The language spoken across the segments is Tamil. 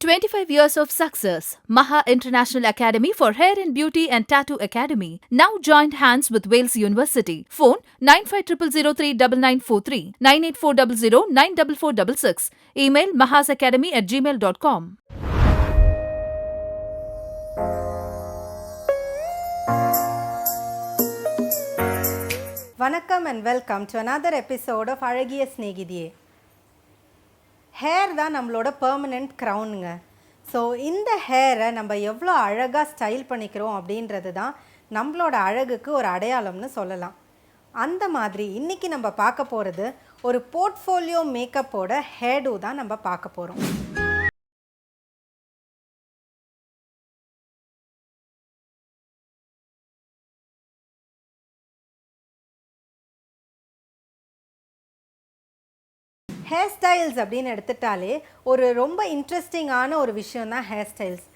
25 years of success. Maha International Academy for Hair and Beauty and Tattoo Academy. Now joined hands with Wales University. Phone 9500399943 98400 Email mahasacademy@gmail.com. Vanakkam and welcome to another episode of Azhagiya Snekithiye. Hair தான் நம்மளோட பெர்மனெண்ட் க்ரௌனுங்க. ஸோ இந்த ஹேரை நம்ம எவ்வளோ அழகாக ஸ்டைல் பண்ணிக்கிறோம் அப்படின்றது தான் நம்மளோட அழகுக்கு ஒரு அடையாளம்னு சொல்லலாம். அந்த மாதிரி இன்றைக்கி நம்ம பார்க்க போகிறது ஒரு போர்ட்ஃபோலியோ மேக்கப்போட ஹேர்டூ தான் நம்ம பார்க்க போகிறோம். ஹேர் ஸ்டைல்ஸ் அப்படின்னு எடுத்துட்டாலே ஒரு ரொம்ப இன்ட்ரெஸ்டிங்கான ஒரு விஷயம் தான் ஹேர் ஸ்டைல்ஸ்.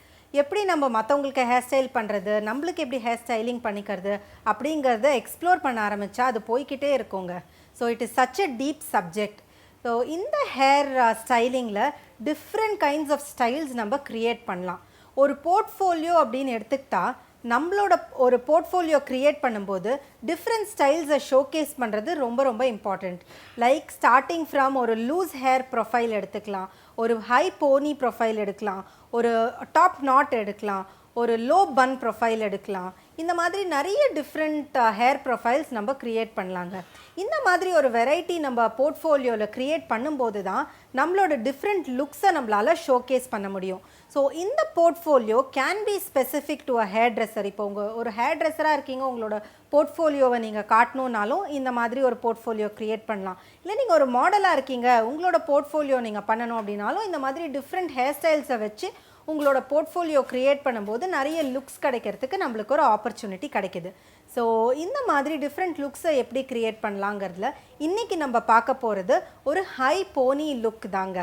எப்படி நம்ம மற்றவங்களுக்கு ஹேர் ஸ்டைல் பண்ணுறது, நம்மளுக்கு எப்படி ஹேர் ஸ்டைலிங் பண்ணிக்கிறது அப்படிங்கிறத எக்ஸ்ப்ளோர் பண்ண ஆரம்பித்தா அது போய்கிட்டே இருக்குங்க. So it is such a deep subject. So இந்த ஹேர் ஸ்டைலிங்கில் டிஃப்ரெண்ட் கைண்ட்ஸ் ஆஃப் ஸ்டைல்ஸ் நம்ம க்ரியேட் பண்ணலாம். ஒரு போர்ட்ஃபோலியோ அப்படின்னு எடுத்துக்கிட்டா நம்மளோட ஒரு போர்ட்ஃபோலியோ க்ரியேட் பண்ணும்போது டிஃப்ரெண்ட் ஸ்டைல்ஸை ஷோகேஸ் பண்ணுறது ரொம்ப ரொம்ப இம்பார்ட்டண்ட். லைக் ஸ்டார்டிங் ஃப்ரம் ஒரு லூஸ் ஹேர் ப்ரொஃபைல் எடுத்துக்கலாம், ஒரு ஹை போனி ப்ரொஃபைல் எடுக்கலாம், ஒரு டாப் நாட் எடுக்கலாம், ஒரு லோ பன் ப்ரொஃபைல் எடுக்கலாம். இந்த மாதிரி நிறைய டிஃப்ரெண்ட் ஹேர் ப்ரொஃபைல்ஸ் நம்ம க்ரியேட் பண்ணலாங்க. இந்த மாதிரி ஒரு வெரைட்டி நம்ம போர்ட்ஃபோலியோவில் க்ரியேட் பண்ணும்போது தான் நம்மளோட டிஃப்ரெண்ட் லுக்ஸை நம்மளால் ஷோகேஸ் பண்ண முடியும். ஸோ இந்த portfolio can be specific to a hair dresser. இப்போ உங்கள் ஒரு ஹேர் ட்ரெஸ்ஸராக இருக்கீங்க, உங்களோட போர்ட்ஃபோலியோவை நீங்கள் காட்டணுன்னாலும் இந்த மாதிரி ஒரு போர்ட்ஃபோலியோ க்ரியேட் பண்ணலாம். இல்லை நீங்கள் ஒரு மாடலாக இருக்கீங்க, உங்களோட போர்ட்ஃபோலியோ நீங்கள் பண்ணணும் அப்படின்னாலும் இந்த மாதிரி டிஃப்ரெண்ட் ஹேர் ஸ்டைல்ஸை வச்சு உங்களோட போர்ட்ஃபோலியோ க்ரியேட் பண்ணும்போது நிறைய லுக்ஸ் கிடைக்கிறதுக்கு நம்மளுக்கு ஒரு ஆப்பர்ச்சுனிட்டி கிடைக்கிது. ஸோ இந்த மாதிரி டிஃப்ரெண்ட் லுக்ஸை எப்படி க்ரியேட் பண்ணலாங்கிறதுல இன்றைக்கி நம்ம பார்க்க போகிறது ஒரு ஹை போனி லுக் தாங்க.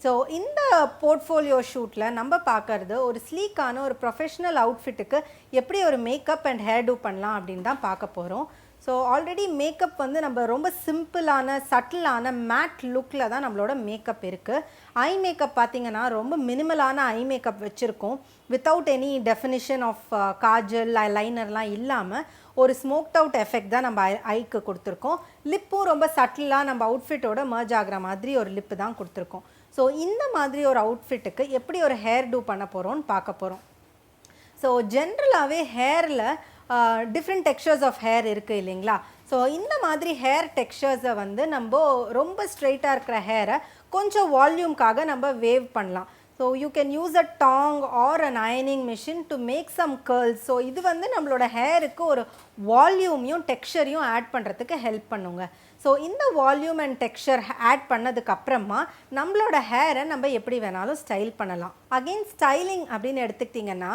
ஸோ இந்த போர்ட்ஃபோலியோ ஷூட்டில் நம்ம பார்க்குறது ஒரு ஸ்லீக்கான ஒரு ப்ரொஃபஷ்னல் அவுட்ஃபிட்டுக்கு எப்படி ஒரு மேக்கப் அண்ட் ஹேர் டூ பண்ணலாம் அப்படின்னு தான் பார்க்க போகிறோம். ஸோ ஆல்ரெடி மேக்கப் வந்து நம்ம ரொம்ப சிம்பிளான சட்டிலான மேட் லுக்கில் தான் நம்மளோட மேக்கப் இருக்குது. ஐ மேக்கப் பார்த்திங்கன்னா ரொம்ப மினிமலான ஐ மேக்கப் வச்சுருக்கோம், without any definition of kajal லைனர்லாம் இல்லாமல் ஒரு ஸ்மோக்ட் அவுட் எஃபெக்ட் தான் நம்ம ஐக்கு கொடுத்துருக்கோம். லிப்பும் ரொம்ப சட்டிலாக நம்ம அவுட்ஃபிட்டோட மர்ஜ் ஆகிற மாதிரி ஒரு லிப்பு தான் கொடுத்துருக்கோம். ஸோ இந்த மாதிரி ஒரு அவுட்ஃபிட்டுக்கு எப்படி ஒரு ஹேர் டூ பண்ண போகிறோன்னு பார்க்க போகிறோம். ஸோ ஜென்ரலாகவே ஹேரில் டிஃப்ரெண்ட் டெக்ஸ்சர்ஸ் ஆஃப் ஹேர் இருக்குது இல்லைங்களா. ஸோ இந்த மாதிரி ஹேர் டெக்ஸ்சர்ஸை வந்து நம்ம ரொம்ப ஸ்ட்ரெயிட்டாக இருக்கிற ஹேரை கொஞ்சம் வால்யூம்காக நம்ம வேவ் பண்ணலாம். So you can use a tong or an அயனிங் machine to make some girls. So இது வந்து நம்மளோட ஹேருக்கு ஒரு வால்யூமையும் டெக்ஸ்சரையும் ஆட் பண்ணுறதுக்கு ஹெல்ப் பண்ணுங்க. ஸோ இந்த வால்யூம் அண்ட் டெக்ஸ்சர் ஆட் பண்ணதுக்கப்புறமா நம்மளோட ஹேரை நம்ம எப்படி வேணாலும் ஸ்டைல் பண்ணலாம். அகெயின் ஸ்டைலிங் அப்படின்னு எடுத்துக்கிட்டிங்கன்னா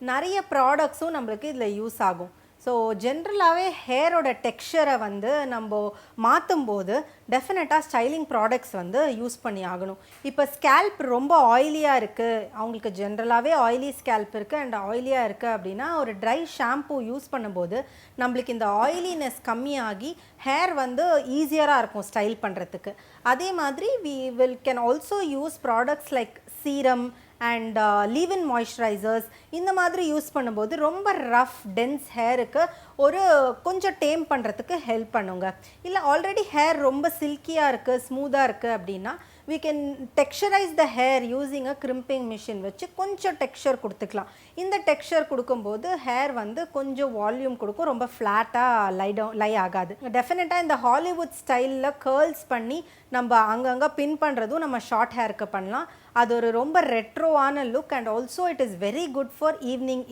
நிறைய ப்ராடக்ட்ஸும் நம்மளுக்கு இதில் யூஸ் ஆகும். ஸோ ஜென்ரலாகவே ஹேரோட டெக்ஸ்சரை வந்து நம்ம மாற்றும் போது டெஃபினட்டாக ஸ்டைலிங் ப்ராடக்ட்ஸ் வந்து யூஸ் பண்ணி ஆகணும். இப்போ ஸ்கேல்ப் ரொம்ப ஆயிலியாக இருக்குது, அவங்களுக்கு ஜென்ரலாகவே ஆயிலி ஸ்கேல்ப் இருக்குது அண்ட் ஆயிலியாக இருக்குது அப்படின்னா ஒரு ட்ரை ஷாம்பூ யூஸ் பண்ணும்போது நம்மளுக்கு இந்த ஆயிலினஸ் கம்மியாகி ஹேர் வந்து ஈஸியராக இருக்கும் ஸ்டைல் பண்ணுறதுக்கு. அதே மாதிரி we can also use products like serum and leave in moisturisers. இந்த மாதிரி யூஸ் பண்ணும்போது ரொம்ப ரஃப் டென்ஸ் ஹேருக்கு ஒரு கொஞ்சம் டேம் பண்ணுறதுக்கு ஹெல்ப் பண்ணுங்க. இல்லை ஆல்ரெடி ஹேர் ரொம்ப சில்கியாக இருக்குது, ஸ்மூத்தாக இருக்குது அப்படின்னா we can texturize the hair using a crimping machine வச்சு கொஞ்சம் டெக்ஸ்சர் கொடுத்துக்கலாம். இந்த டெக்ஸ்சர் கொடுக்கும்போது ஹேர் வந்து கொஞ்சம் வால்யூம் கொடுக்கும், ரொம்ப ஃப்ளாட்டாக லை ஆகாது. டெஃபினட்டாக இந்த ஹாலிவுட் ஸ்டைலில் கேர்ள்ஸ் பண்ணி நம்ம அங்கங்கே பின் பண்ணுறதும் நம்ம ஷார்ட் ஹேருக்கு பண்ணலாம். அது ஒரு ரொம்ப ரெட்ரோவான look and also it is very good for evening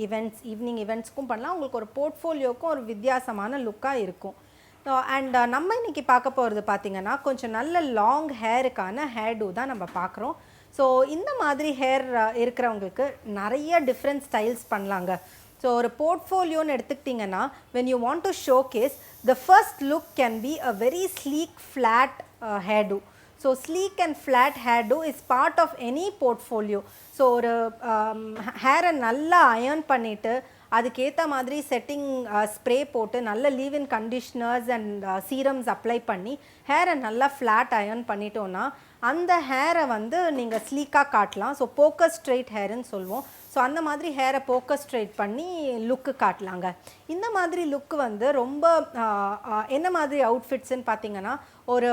ஈவெண்ட்ஸ்க்கும் பண்ணலாம். உங்களுக்கு ஒரு போர்ட்ஃபோலியோக்கும் ஒரு வித்தியாசமான லுக்காக இருக்கும். அண்ட் நம்ம இன்றைக்கி பார்க்க போகிறது பார்த்திங்கன்னா கொஞ்சம் நல்ல லாங் ஹேருக்கான ஹேர் டூ தான் நம்ம பார்க்குறோம். ஸோ இந்த மாதிரி ஹேர் இருக்கிறவங்களுக்கு நிறைய டிஃப்ரெண்ட் ஸ்டைல்ஸ் பண்ணலாங்க. ஸோ ஒரு போர்ட்ஃபோலியோன்னு எடுத்துக்கிட்டிங்கன்னா when you want to showcase, the first look can be a very sleek flat hairdo. So sleek and flat hairdo is part of any portfolio. So ஒரு ஹேரை நல்லா அயர்ன் பண்ணிவிட்டு அதுக்கேற்ற மாதிரி செட்டிங் ஸ்ப்ரே போட்டு நல்ல leave in conditioners and serums apply பண்ணி ஹேரை நல்லா ஃப்ளாட் அயர்ன் பண்ணிட்டோன்னா அந்த ஹேரை வந்து நீங்கள் ஸ்லீக்காக காட்டலாம். ஸோ போக்கஸ் ஸ்ட்ரெயிட் ஹேருன்னு சொல்லுவோம். ஸோ அந்த மாதிரி ஹேரை போக்கஸ் ஸ்ட்ரெயிட் பண்ணி லுக்கு காட்டலாங்க. இந்த மாதிரி லுக்கு வந்து ரொம்ப என்ன மாதிரி அவுட்ஃபிட்ஸ்ன்னு பார்த்தீங்கன்னா ஒரு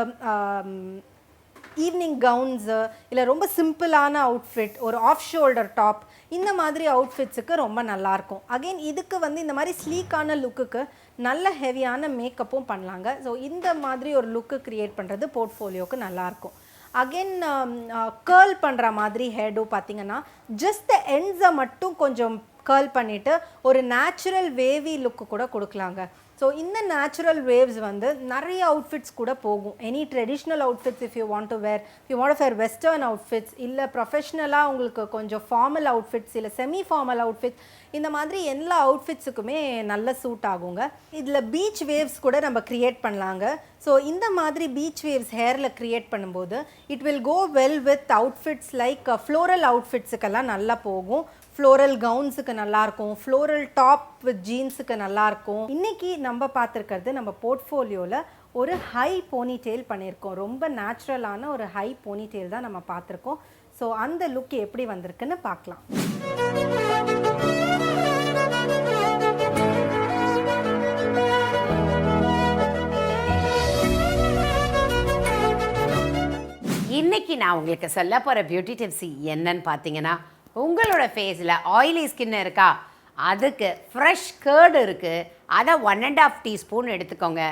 ஈவினிங் கவுன்ஸு இல்லை ரொம்ப சிம்பிளான அவுட்ஃபிட், ஒரு ஆஃப் ஷோல்டர் டாப், இந்த மாதிரி அவுட்ஃபிட்ஸுக்கு ரொம்ப நல்லாயிருக்கும். அகெயின் இதுக்கு வந்து இந்த மாதிரி ஸ்லீக்கான லுக்குக்கு நல்ல ஹெவியான மேக்கப்பும் பண்ணலாங்க. ஸோ இந்த மாதிரி ஒரு லுக்கு க்ரியேட் பண்ணுறது போர்ட்ஃபோலியோக்கு நல்லாயிருக்கும். அகெயின் கேர்ள் பண்ணுற மாதிரி ஹேர்டும் பார்த்தீங்கன்னா ஜஸ்ட் த எண்ட்ஸை மட்டும் கொஞ்சம் கேர்ள் பண்ணிவிட்டு ஒரு நேச்சுரல் வேவி லுக்கு கூட கொடுக்கலாங்க. ஸோ இந்த நேச்சுரல் வேவ்ஸ் வந்து நிறைய அவுட்ஃபிட்ஸ் கூட போகும். Any traditional outfits if you want to wear western outfits, இல்லை ப்ரொஃபஷ்னலாக உங்களுக்கு கொஞ்சம் ஃபார்மல் அவுட்ஃபிட்ஸ், இல்லை செமி ஃபார்மல் அவுட்ஃபிட்ஸ், இந்த மாதிரி எல்லா அவுட்ஃபிட்ஸுக்குமே நல்ல சூட் ஆகுங்க. இதில் பீச் வேவ்ஸ் கூட நம்ம க்ரியேட் பண்ணலாங்க. ஸோ இந்த மாதிரி பீச் வேவ்ஸ் ஹேரில் க்ரியேட் பண்ணும்போது it will go well with outfits like floral அவுட்ஃபிட்ஸுக்கெல்லாம் நல்லா போகும். ஃப்ளோரல் கவுன்ஸுக்கு நல்லாயிருக்கும், ஃப்ளோரல் டாப் வித் ஜீன்ஸுக்கு நல்லாயிருக்கும். இன்றைக்கி நம்ம பார்த்துருக்கிறது நம்ம போர்ட்ஃபோலியோவில் ஒரு ஹை போனி டெயில் பண்ணியிருக்கோம். ரொம்ப நேச்சுரலான ஒரு ஹை போனி டெயில் தான் நம்ம பார்த்துருக்கோம். ஸோ அந்த லுக் எப்படி வந்திருக்குன்னு பார்க்கலாம். இன்னைக்கு நான் உங்களுக்கு சொல்ல போகிற பியூட்டி டிப்ஸ் என்னன்னு பார்த்தீங்கன்னா, உங்களோட ஃபேஸில் ஆயிலி ஸ்கின் இருக்கா, அதுக்கு ஃப்ரெஷ் கர்டு இருக்குது, அதை 1.5 டீஸ்பூன் எடுத்துக்கோங்க.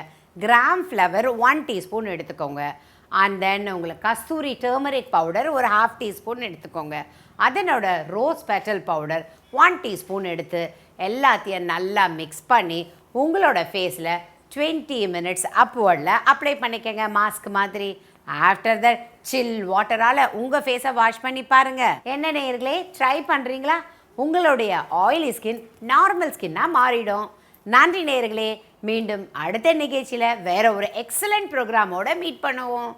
கிராம் ஃப்ளவர் 1 டீஸ்பூன் எடுத்துக்கோங்க. அண்ட் தென் உங்களுக்கு கஸ்தூரி டர்மரிக் பவுடர் ஒரு 1/2 டீஸ்பூன் எடுத்துக்கோங்க. அதனோட ரோஸ் பெட்டல் பவுடர் 1 டீஸ்பூன் எடுத்து எல்லாத்தையும் நல்லா மிக்ஸ் பண்ணி உங்களோட ஃபேஸில் 20 மினிட்ஸ் அப்வர்டில் அப்ளை பண்ணிக்கோங்க, மாஸ்க் மாதிரி. ஆஃப்டர் தட் சில் வாட்டரால் உங்கள் ஃபேஸை வாஷ் பண்ணி பாருங்கள். என்ன நேயர்களே, ட்ரை பண்ணுறீங்களா? உங்களுடைய ஆயிலி ஸ்கின் நார்மல் ஸ்கின்னாக மாறிடும். நன்றி நேயர்களே. மீண்டும் அடுத்த நிகழ்ச்சியில் வேற ஒரு எக்ஸலண்ட் ப்ரோக்ராமோட மீட் பண்ணுவோம்.